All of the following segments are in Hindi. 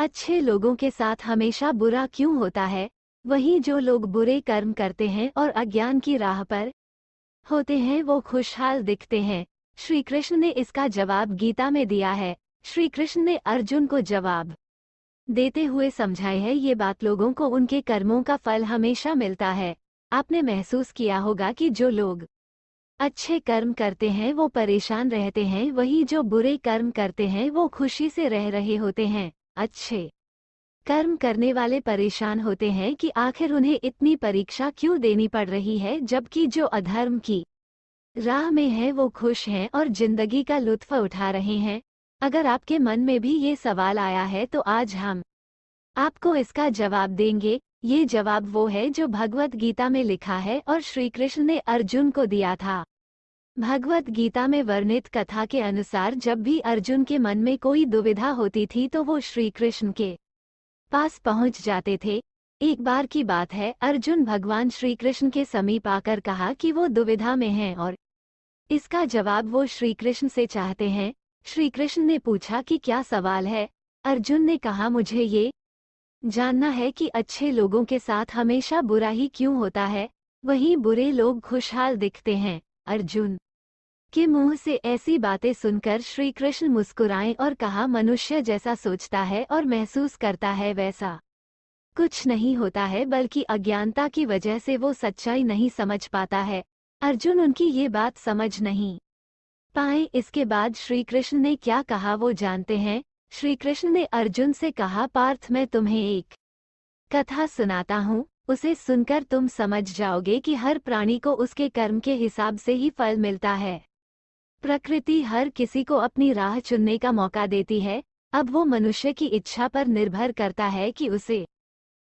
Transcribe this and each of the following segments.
अच्छे लोगों के साथ हमेशा बुरा क्यों होता है? वहीं जो लोग बुरे कर्म करते हैं और अज्ञान की राह पर होते हैं वो खुशहाल दिखते हैं। श्री कृष्ण ने इसका जवाब गीता में दिया है। श्री कृष्ण ने अर्जुन को जवाब देते हुए समझाई है ये बात लोगों को उनके कर्मों का फल हमेशा मिलता है। आपने महसूस किया होगा कि जो लोग अच्छे कर्म करते हैं वो परेशान रहते हैं, वहीं जो बुरे कर्म करते हैं वो खुशी से रह रहे होते हैं। अच्छे कर्म करने वाले परेशान होते हैं कि आखिर उन्हें इतनी परीक्षा क्यों देनी पड़ रही है, जबकि जो अधर्म की राह में है वो खुश हैं और जिंदगी का लुत्फ उठा रहे हैं। अगर आपके मन में भी ये सवाल आया है तो आज हम आपको इसका जवाब देंगे। ये जवाब वो है जो भगवत गीता में लिखा है और श्री कृष्ण ने अर्जुन को दिया था। भगवत गीता में वर्णित कथा के अनुसार जब भी अर्जुन के मन में कोई दुविधा होती थी तो वो श्री कृष्ण के पास पहुंच जाते थे। एक बार की बात है, अर्जुन भगवान श्री कृष्ण के समीप आकर कहा कि वो दुविधा में हैं और इसका जवाब वो श्री कृष्ण से चाहते हैं। श्री कृष्ण ने पूछा कि क्या सवाल है? अर्जुन ने कहा मुझे ये जानना है कि अच्छे लोगों के साथ हमेशा बुरा ही क्यों होता है, वहीं बुरे लोग खुशहाल दिखते हैं। अर्जुन के मुंह से ऐसी बातें सुनकर श्री कृष्ण मुस्कुराए और कहा मनुष्य जैसा सोचता है और महसूस करता है वैसा कुछ नहीं होता है, बल्कि अज्ञानता की वजह से वो सच्चाई नहीं समझ पाता है। अर्जुन उनकी ये बात समझ नहीं पाए। इसके बाद श्री कृष्ण ने क्या कहा वो जानते हैं। श्री कृष्ण ने अर्जुन से कहा, पार्थ मैं तुम्हें एक कथा सुनाता हूँ, उसे सुनकर तुम समझ जाओगे कि हर प्राणी को उसके कर्म के हिसाब से ही फल मिलता है। प्रकृति हर किसी को अपनी राह चुनने का मौका देती है। अब वो मनुष्य की इच्छा पर निर्भर करता है कि उसे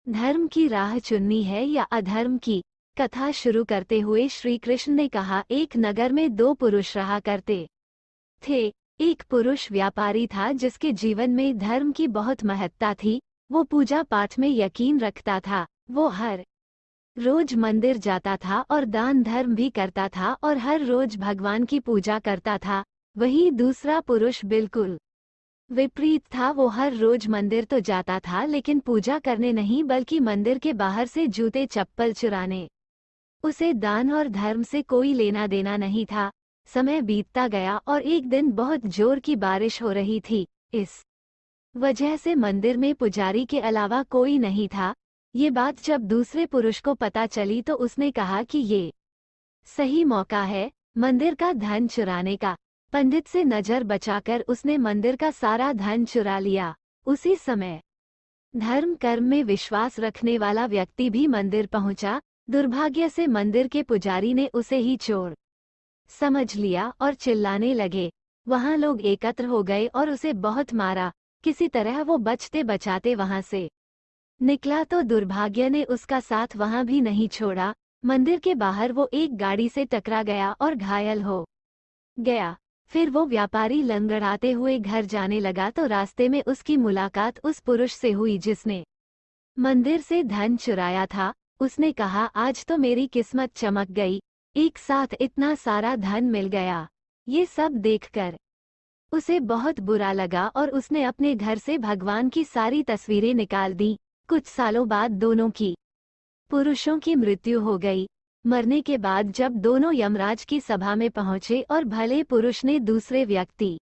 धर्म की राह चुननी है या अधर्म की। कथा शुरू करते हुए श्री कृष्ण ने कहा, एक नगर में दो पुरुष रहा करते थे। एक पुरुष व्यापारी था जिसके जीवन में धर्म की बहुत महत्ता थी। वो पूजा पाठ में यकीन रखता था। वो हर रोज मंदिर जाता था और दान धर्म भी करता था और हर रोज भगवान की पूजा करता था। वहीं दूसरा पुरुष बिल्कुल विपरीत था। वो हर रोज मंदिर तो जाता था लेकिन पूजा करने नहीं, बल्कि मंदिर के बाहर से जूते चप्पल चुराने। उसे दान और धर्म से कोई लेना देना नहीं था। समय बीतता गया और एक दिन बहुत जोर की बारिश हो रही थी। इस वजह से मंदिर में पुजारी के अलावा कोई नहीं था। ये बात जब दूसरे पुरुष को पता चली तो उसने कहा कि ये सही मौका है मंदिर का धन चुराने का। पंडित से नजर बचाकर उसने मंदिर का सारा धन चुरा लिया। उसी समय धर्म कर्म में विश्वास रखने वाला व्यक्ति भी मंदिर पहुंचा। दुर्भाग्य से मंदिर के पुजारी ने उसे ही चोर समझ लिया और चिल्लाने लगे। वहां लोग एकत्र हो गए और उसे बहुत मारा। किसी तरह वो बचते बचाते वहां से निकला तो दुर्भाग्य ने उसका साथ वहां भी नहीं छोड़ा। मंदिर के बाहर वो एक गाड़ी से टकरा गया और घायल हो गया। फिर वो व्यापारी लंगड़ाते हुए घर जाने लगा तो रास्ते में उसकी मुलाकात उस पुरुष से हुई जिसने मंदिर से धन चुराया था। उसने कहा, आज तो मेरी किस्मत चमक गई, एक साथ इतना सारा धन मिल गया। ये सब देखकर उसे बहुत बुरा लगा और उसने अपने घर से भगवान की सारी तस्वीरें निकाल दी। कुछ सालों बाद दोनों की पुरुषों की मृत्यु हो गई। मरने के बाद जब दोनों यमराज की सभा में पहुंचे और भले पुरुष ने दूसरे व्यक्ति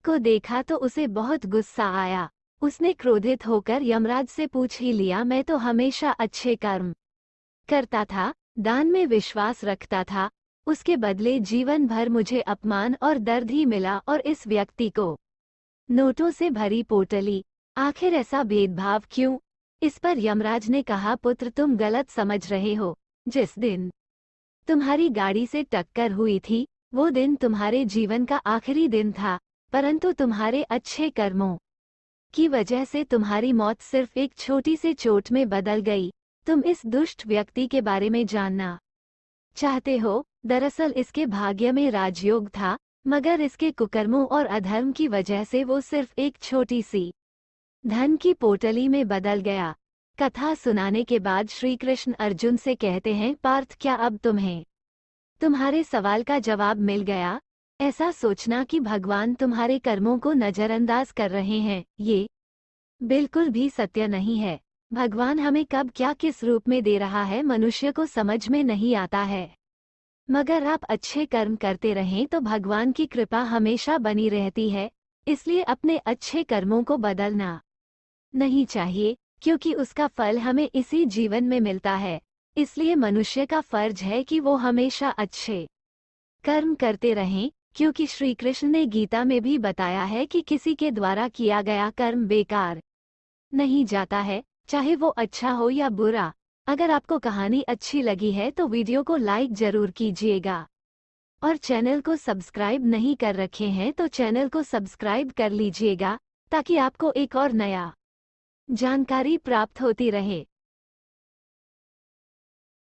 को देखा तो उसे बहुत गुस्सा आया। उसने क्रोधित होकर यमराज से पूछ ही लिया, मैं तो हमेशा अच्छे कर्म करता था, दान में विश्वास रखता था, उसके बदले जीवन भर मुझे अपमान और दर्द ही मिला और इस व्यक्ति को नोटों से भरी पोटली। आखिर ऐसा भेदभाव क्यों? इस पर यमराज ने कहा, पुत्र तुम गलत समझ रहे हो। जिस दिन तुम्हारी गाड़ी से टक्कर हुई थी वो दिन तुम्हारे जीवन का आखिरी दिन था, परंतु तुम्हारे अच्छे कर्मों की वजह से तुम्हारी मौत सिर्फ एक छोटी सी चोट में बदल गई। तुम इस दुष्ट व्यक्ति के बारे में जानना चाहते हो? दरअसल इसके भाग्य में राजयोग था, मगर इसके कुकर्मों और अधर्म की वजह से वो सिर्फ एक छोटी सी धन की पोटली में बदल गया। कथा सुनाने के बाद श्री कृष्ण अर्जुन से कहते हैं, पार्थ क्या अब तुम्हें तुम्हारे सवाल का जवाब मिल गया? ऐसा सोचना कि भगवान तुम्हारे कर्मों को नजरअंदाज कर रहे हैं, ये बिल्कुल भी सत्य नहीं है। भगवान हमें कब क्या किस रूप में दे रहा है मनुष्य को समझ में नहीं आता है। मगर आप अच्छे कर्म करते रहें तो भगवान की कृपा हमेशा बनी रहती है, इसलिए अपने अच्छे कर्मों को बदलना नहीं चाहिए, क्योंकि उसका फल हमें इसी जीवन में मिलता है। इसलिए मनुष्य का फर्ज है कि वो हमेशा अच्छे कर्म करते रहें, क्योंकि श्री कृष्ण ने गीता में भी बताया है कि किसी के द्वारा किया गया कर्म बेकार नहीं जाता है, चाहे वो अच्छा हो या बुरा। अगर आपको कहानी अच्छी लगी है तो वीडियो को लाइक जरूर कीजिएगा और चैनल को सब्सक्राइब नहीं कर रखे हैं तो चैनल को सब्सक्राइब कर लीजिएगा, ताकि आपको एक और नया जानकारी प्राप्त होती रहे।